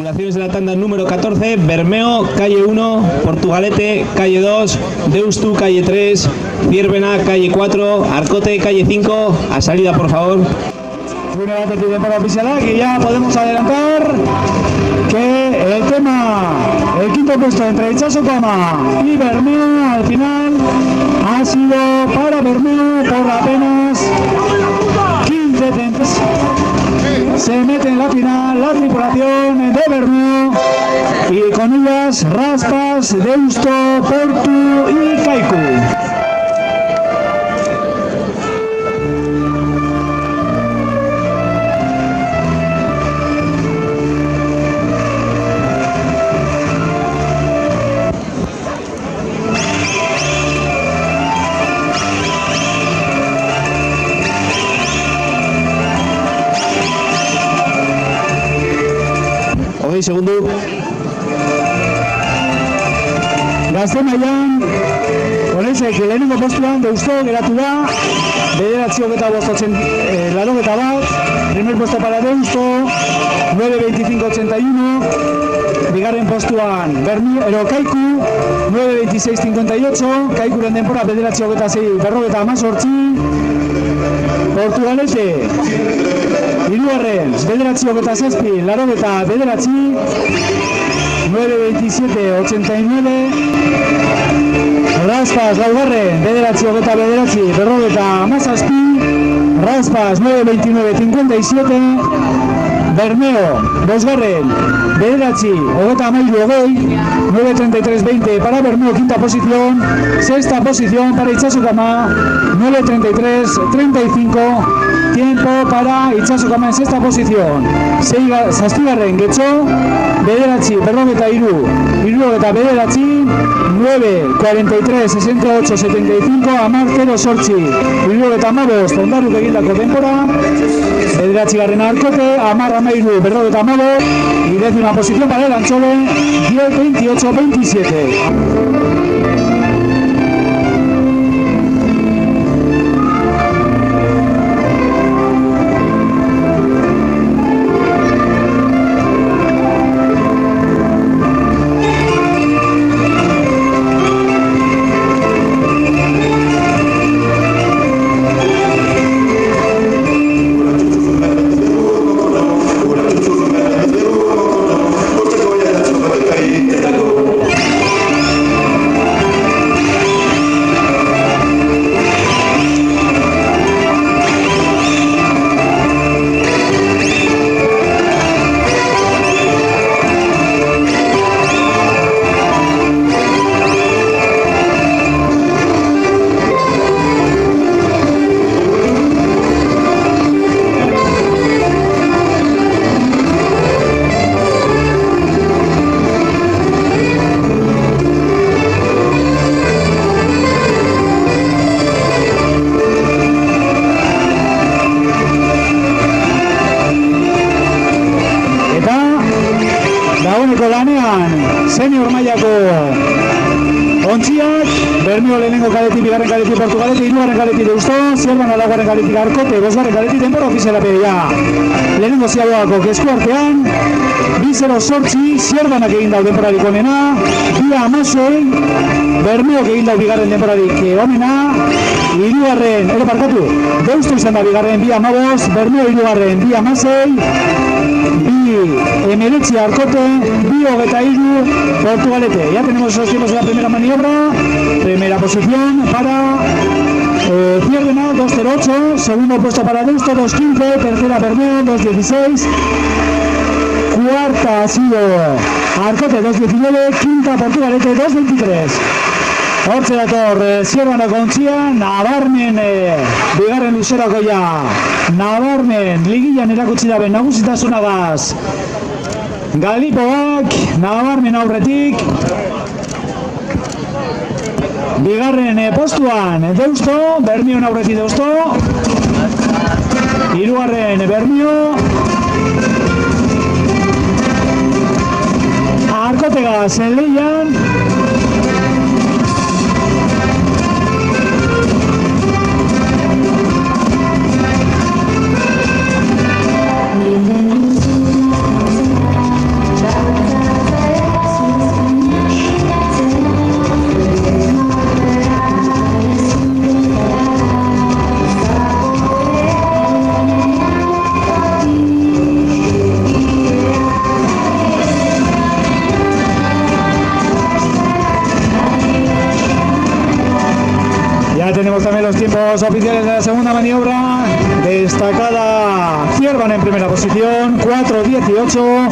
Relaciones de la tanda número 14, Bermeo, calle 1, Portugalete, calle 2, Deustu, calle 3, Ciervena, calle 4, Arcote, calle 5. A salida, por favor. Bueno, para oficial, que ya podemos adelantar que el tema, el quinto puesto entre Itxaso Kama y Bermeo, al final ha sido para Bermeo por apenas 15 tempos. Se mete en la final la tripulación de Bermeo y con ellas Raspas, Deusto, Portu y Kaiku. Segundo. Gazte mailan, horrezek lehenengo postuan Deusto geratu da, bederatzi hogeta bostotzen larogeta bat, primer puesto para Deusto, 9.25.81, bigarren postuan Kaiku, 9.26.58, Kaikuren denpora bederatzi hogeta zei, berrogeta amazortzi, Portugalete, hirugarren, bederatzi hogeta zazpi, larogeta bederatzi, 9.27.89, Raspas, laugarren, bederatzi hogeta bederatzi, berrogeta amazazpi, Raspas, 9.29.57, Bermeo, bosgarren, bederatzi, hogeta amairu hogei, 9.33.20 para Bermeo, quinta posición, sexta posición para Itxaso Kama, 9.33.35, tiempo para Itxaso Kama en sexta posición, zazpigarren, Getxo, bederatzi, berrogeta iru, irurogeta bederatzi, 9.43.68.75, amar 0.8, irurogeta amabost, ondarruk egindako denpora, bederatzi garren Arkote, amar amairu, berrogeta amabost, y décima posición para el Anchole, 10.28.27. Senior mailako ontziak, Bermeo lehenengo kaletik, bigarren kaletik Portugalete, hirugarren kaletik Deusto, Zierbana laugarren kaletik Arkote, bosgarren kaletik denpora ofizialapea. Lehenengo ziagoako kesku artean, 2-0-8, Zierbanak egin dau denporarik onena, 2-16, Bermeo egin dau bigarren denporarik onena, hirugarren, Deusto izan da bigarren 2-15, Bermeo hirugarren 2-16, 2-19 Arkote, 2-23 Portugalete. Ya tenemos los tiempos de la primera maniobra. Primera posición para Ciervena, 2.08. Segundo puesto para Deusto, 2.15. Tercera Bermeo, 2.16. Cuarta ha sido Arkote, 2.19. Quinta Portugalete, 2.23. Hortze dator, Zierbanako ontzia, nabarmen bigarren luzerako ja, nabarmen ligian erakutsi dabe nagusitasunagaz. Galipoak, nabarmen aurretik, bigarren postuan Deusto, Bermeo aurretik Deusto, hirugarren Bermeo, Arkotega zeleian, tenemos también los tiempos oficiales de la segunda maniobra. Destacada Zierbana en primera posición, 4:18.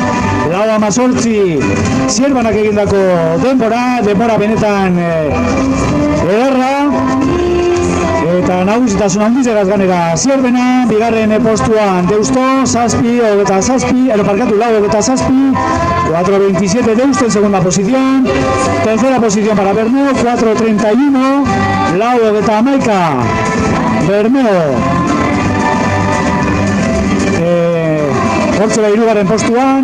Lau Amazortzi, Zierbanak egindako denbora benetan ederra. Eta nagusitasun handiz egaz ganera Zierbena, bigarren postuan Deusto, 7:27, Lau 4:27 Deusto en segunda posición. Tercera posición para Bermeo, 4:31, Lau 11 Bermeo. Hortzela hirugarren postuan,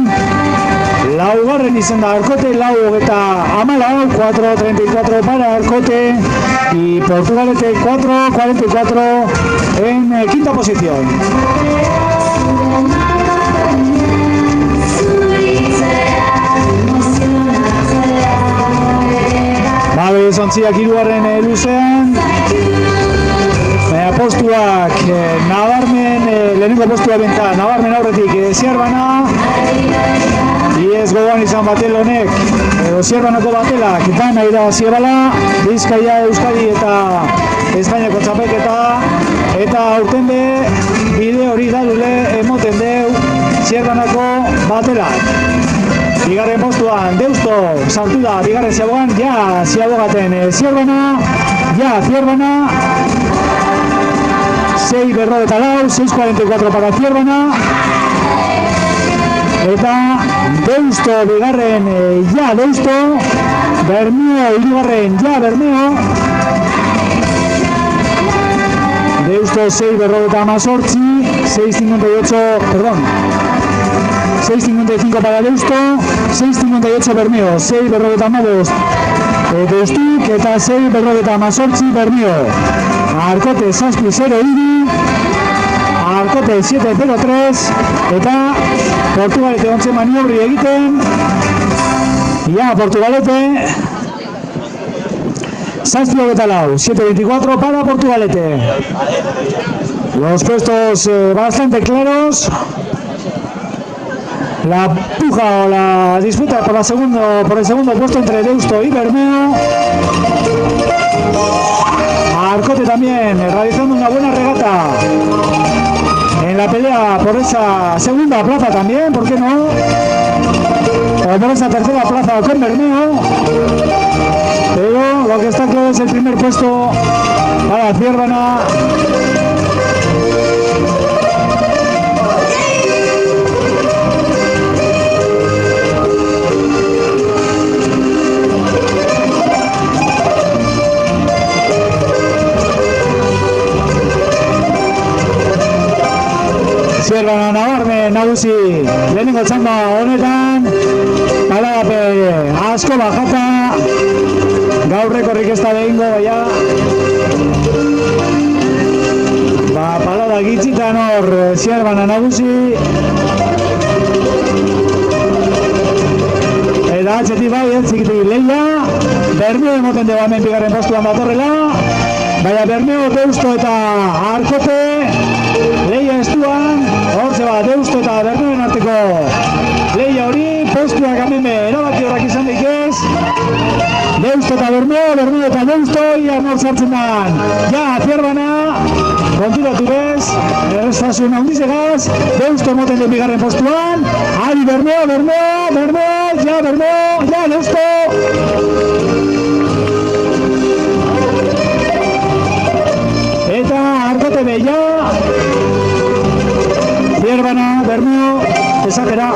laugarren izan da Arkote, Lau 14, 4:34 para Arkote, y Portugalete 4:44 en quinta posición. Babes ontziak hirugarren luzean, postuak nabarmen, lehenengo postua benta, nabarmen aurretik Zierbana, iez gogoan izan batel honek, Zierbanako batelak, eta nahi da Ziebala, Bizkaia, Euskadi eta Espainiako txapelketa, eta aurten be, bide hori dalule emoten deu Zierbanako batelak. Bigarren postuan, Deusto sartu da, bigarren ziabogan, ja ziabogaten Zierbana, Zierbana, 6:44, 6:44 para Zierbana. Eta Deusto bigarren, Deusto. Bermeo hirugarren, Bermeo. Deusto 6:18, 6:55 para Deusto, 6:58 Bermeo, 6:15 Deustuk eta 6:18 Bermeo. Arkote 7:02, Arkote 7:03, eta Portugalete 11 maniobri egiten. Portugalete 7:24 para Portugalete. Los puestos bastante claros. La puja o la disputa por el segundo puesto entre Deusto y Bermeo. Arkote también realizando una buena regata en la pelea por esa segunda plaza también, ¿por qué no? O por esa tercera plaza con Bermeo. Pero lo que está claro es el primer puesto para Zierbana. Zierbana nabarmen nagusi lehenengo txanda honetan, paladape asko bajata, gaur rekorrik ez da behingo, palada gitzitan hor Zierbana nagusi. Eta atxetik bai, txikitik Leia, Bermeo emoten dugu hemen bigarren postuan datorrela, baina Bermeo, Deusto eta Arkote, Leia estuan, hortze bat Deusto eta Bermeoen arteko Leia hori, postuak hemen erabaki horrak izan dik ez, Deusto eta Bermeo, Bermeo eta Deusto, ia nor sartzen dan, Zierbana, konturatu bez, errestasun handizegaz, Deusto emoten du bigarren postuan, ari Bermeo, Deusto! Eta Arkote beia, Zierbana, Bermeo, esagera.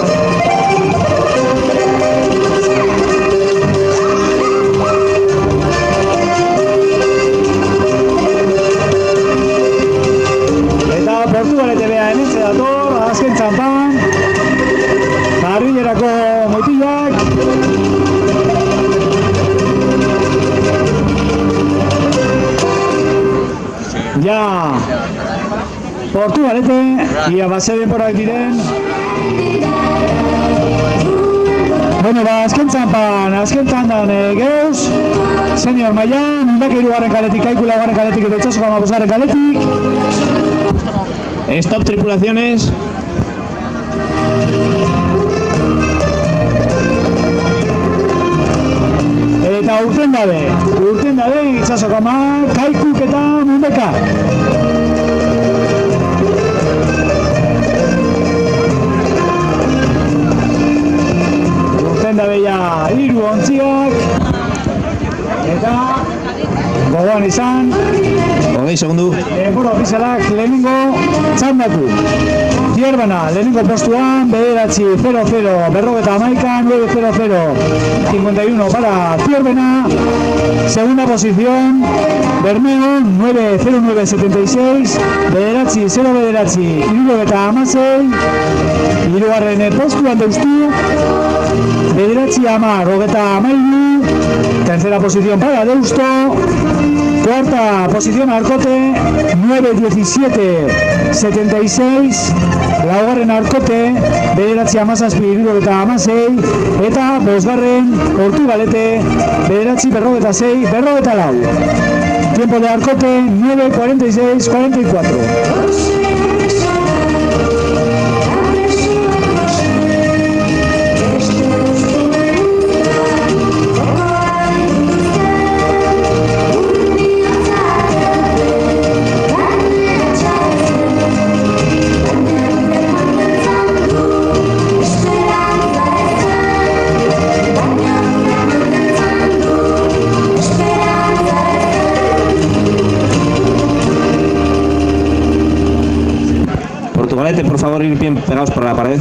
Eta Portugalete beha hementze dator, azken txampan, karrilerako motilak. Portugalete, ia base denborak diren. Bueno, azken txampan, azken txandan geuz, senior mailan, Mundak 3. kaletik, Kaiku 2. kaletik, eta Itxasoko 15. kaletik. Stop tripulaciones. Eta urten dabe Itsasoko ama, Kaikuk eta Mundaka. Urten dabe ja 3 ontziak, eta gogoan izan, 20 segundu. denbora ofizialak lehenengo txandatu. Zierbana, lehenengo postuan, 9-0-0, berrogeta amaikan, 9-0-0, 51 para Zierbena. Segunda posición, Bermeo, 9-0-9-76, 9-0-9, irurogeta amasei. Hirugarren postuan Deustu, 9-10, rogeta amairu. Tercera posición para Deusto. Cuarta posición Arcote, 9-17-76. Laugarren Arcote, 9-17-76. Eta bosgarren Portugalete, 9-46-44. Tiempo de Arcote, 9-46-44. Portugalete, por favor, ir bien pegados por la pared.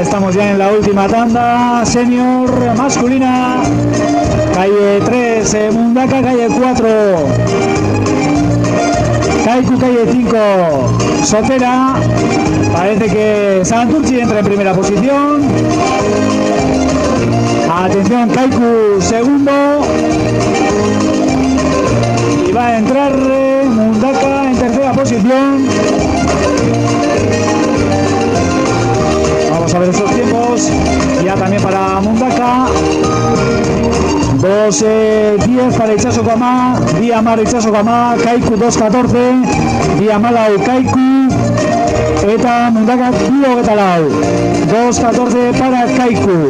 Estamos ya en la última tanda, senior masculina, calle 3, Mundaka, calle 4, Kaiku, calle 5, Sotera. Parece que Santurchi entra en primera posición. Atención, Kaiku segundo. Y va a entrar Mundaka en tercera posición. Vamos a ver esos tiempos. Ya también para Mundaka. 2:10 para Itsasoko ama, Diamar Itsasoko ama, Kaiku 2:14, Diamalau Kaiku, eta Mundaka 2:14 para Kaiku.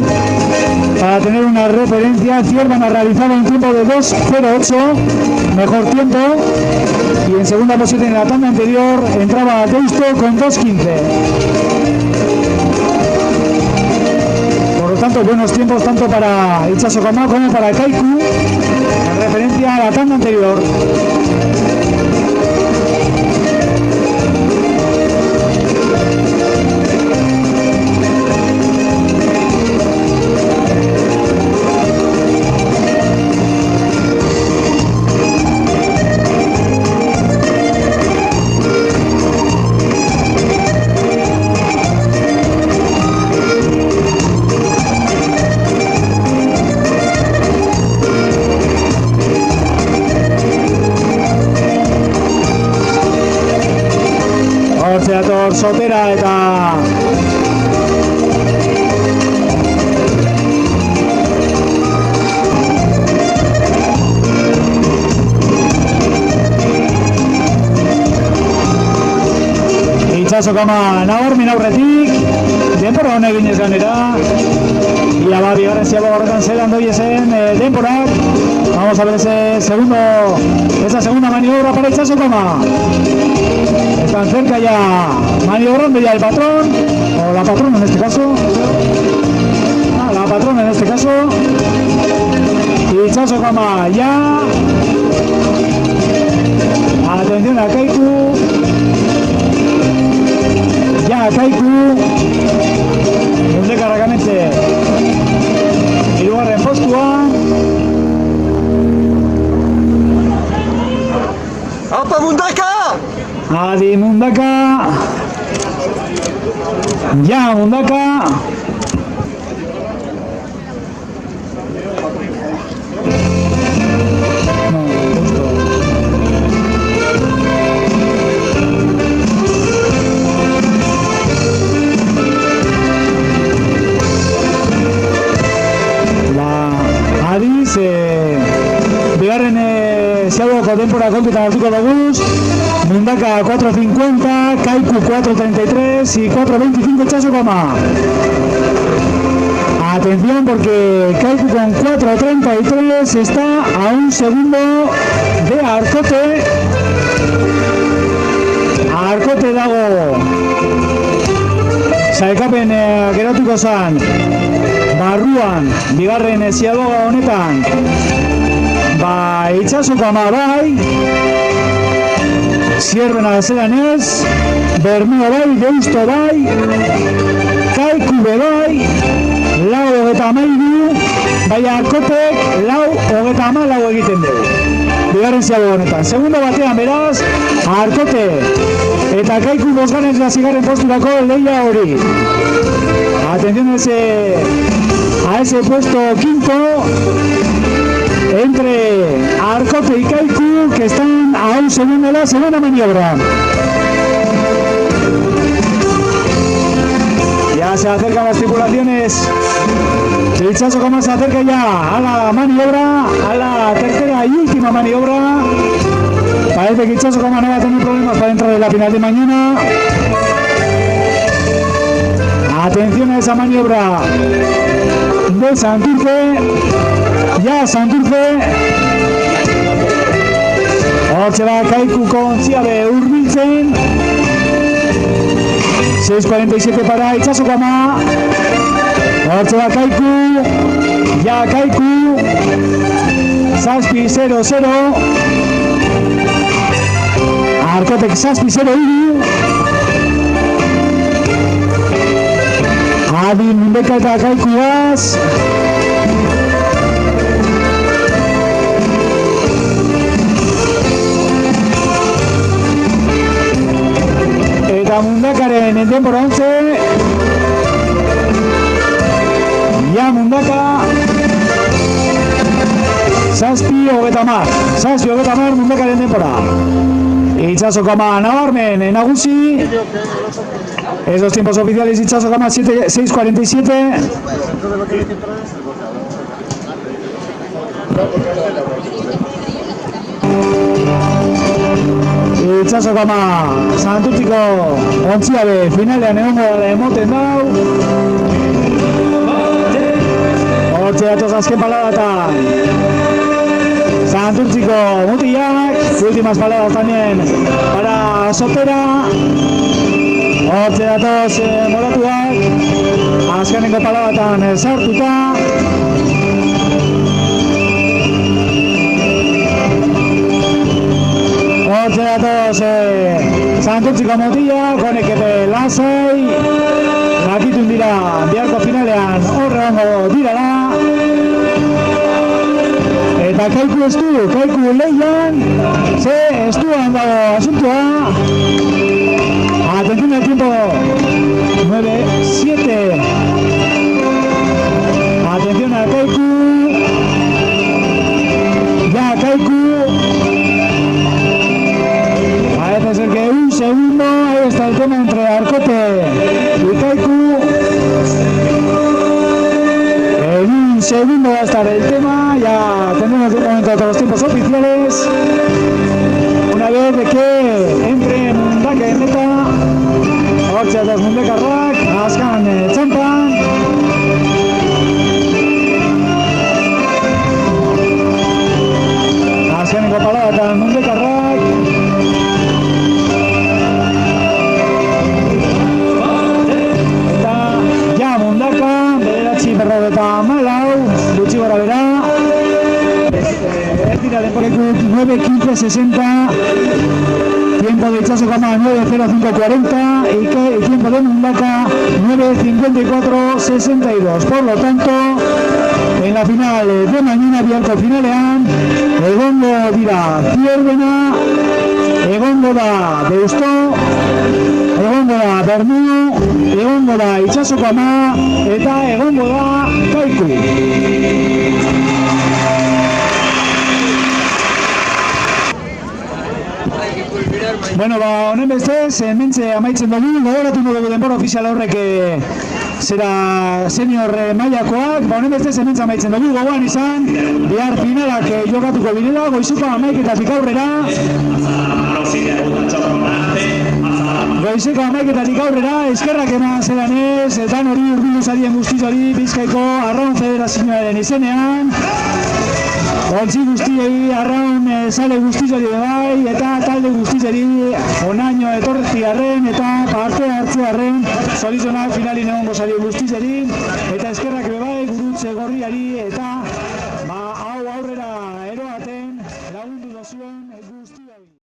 Para tener una referencia, Zierbana ha realizado un tiempo de 2:08, mejor tiempo, y en segunda posición en la tanda anterior entraba Deusto con 2:15. Por lo tanto, buenos tiempos tanto para Itsasoko ama como para Kaiku, en referencia a la tanda anterior. Dator Sotera eta Itsasoko ama nabarmen aurretik, denbora honek ginez ganera. Ia ba, bigarren ziago horretan zelan doi esen denborak. Vamos a ver esa segunda maniobra para Itsasoko ama. Están cerca ya, maniobrando ya el patrón, o la patrona en este caso. La patrona en este caso. Itsasoko ama ya. Atención a Kaiku. Ya Kaiku. Mundaka Rakanetxe. Hirugarren postua. ¡Apa Mundaka! Adi Mundaka. Ya Mundaka. No, justo. La Adi se bigarren ziago Bilboko denpora kontutan hartuko doguz. Mundaka 4.50, Kaiku 4.33 y 4.25 Itxaso Koma. Atención porque Kaiku con 4.33 está a un segundo de Arkote. Arkote dago sailkapen geratuko zan barruan bigarren ziadoga honetan Itxaso Koma bai, Zierbena zelan ez, Bermeo bai, Deusto bai, Kaiku bai, lau 23, baina Arkotek lau 34 egiten dugu. Bigarren ziadoga honetan. Segundo batean beraz, Arkote eta Kaiku bosgarren zigarren posturako lehia hori. Atención a ese puesto quinto entre Arkote y Kaiku, que están a un segundo de la segunda maniobra. Ya se acercan las tripulaciones. Itxaso Koma se acerca ya a la maniobra, a la tercera y última maniobra. Parece que Itxaso Koma no va a tener problemas para entrar en la final de mañana. Atención a esa maniobra de Santurce. Ya Santurce. Hortxe da Kaiku kontziabe hurbiltzen. 6.47 para Itxaso Koma. Hortxe da Kaiku. Ya Kaiku. Zazpi 0-0. Arkotek zazpi 0-1. Adi Mundeka eta Kaiku gaz. Eta Mundakaren denbora 11. Ja Mundaka. Zazpi 30 Mundakaren denbora. Itxaso Koma nabarmen nagusi. Esos tiempos oficiales Itxaso Koma 6.47. Itxaso Koma Santurtziko ontziabe finalean egongo da emoten dau. Hortxe datoz azken paladatan Santurtziko mutilak, últimas paladas también para Sotera. Hortxe datoz moratuak, azkenengo paladatan sartuta. Hortxe datoz Santurtziko mutilak, honek epe lasai. Nakitun dira biharko finalean horre hongo dirala. Eta Kaiku estu, Kaiku lehian, estuan dago asuntua. Atención al tiempo 9-7. Atención a Kaiku. Ya Kaiku. Parece ser que un segundo, ahí está el tema entre Arkote y Kaiku. En un segundo va a estar el tema, ya tendremos de momento todos los tiempos oficiales. Una vez de que entre Mundaka en meta, hortxe datoz Mundakarrak, azkan txampan. Azkeneko paladatan Mundakarrak. Eta ja Mundaka, bederatzi 54, gutxi gora bera. Tira de Kaiku 9.15.60. Tiempo de Itxaso Koma 9.05.40 y tiempo de Mundaka 9.54.62. Por lo tanto, en la final de mañana biharko finalean egongo dira Zierbena, egongo da Deusto, egongo da Bermeo, egongo da Itxaso Koma eta egongo da Kaiku. Bueno, honen bestez, hementxe amaitzen dugu, gogoratu dugu denbora ofizial horrek zera senior mailakoak, honen bestez hementxe amaitzen dugu, gogoan izan, bihar finalak jokatuko birela, goizuko 11-etatik aurrera. Goizeko 11-etatik aurrera, eskerrak eman zelan ez, eta hori urbildu zarien guztiz hori, Bizkaiko Arraun Federazioaren izenean. Ontzi guztiei, arraun sale guztizari bai, eta talde guztizari onaino etorri arren eta parte hartze arren zorizonak finalin egongo zari guztizari, eta eskerrak bai gurutze gorriari eta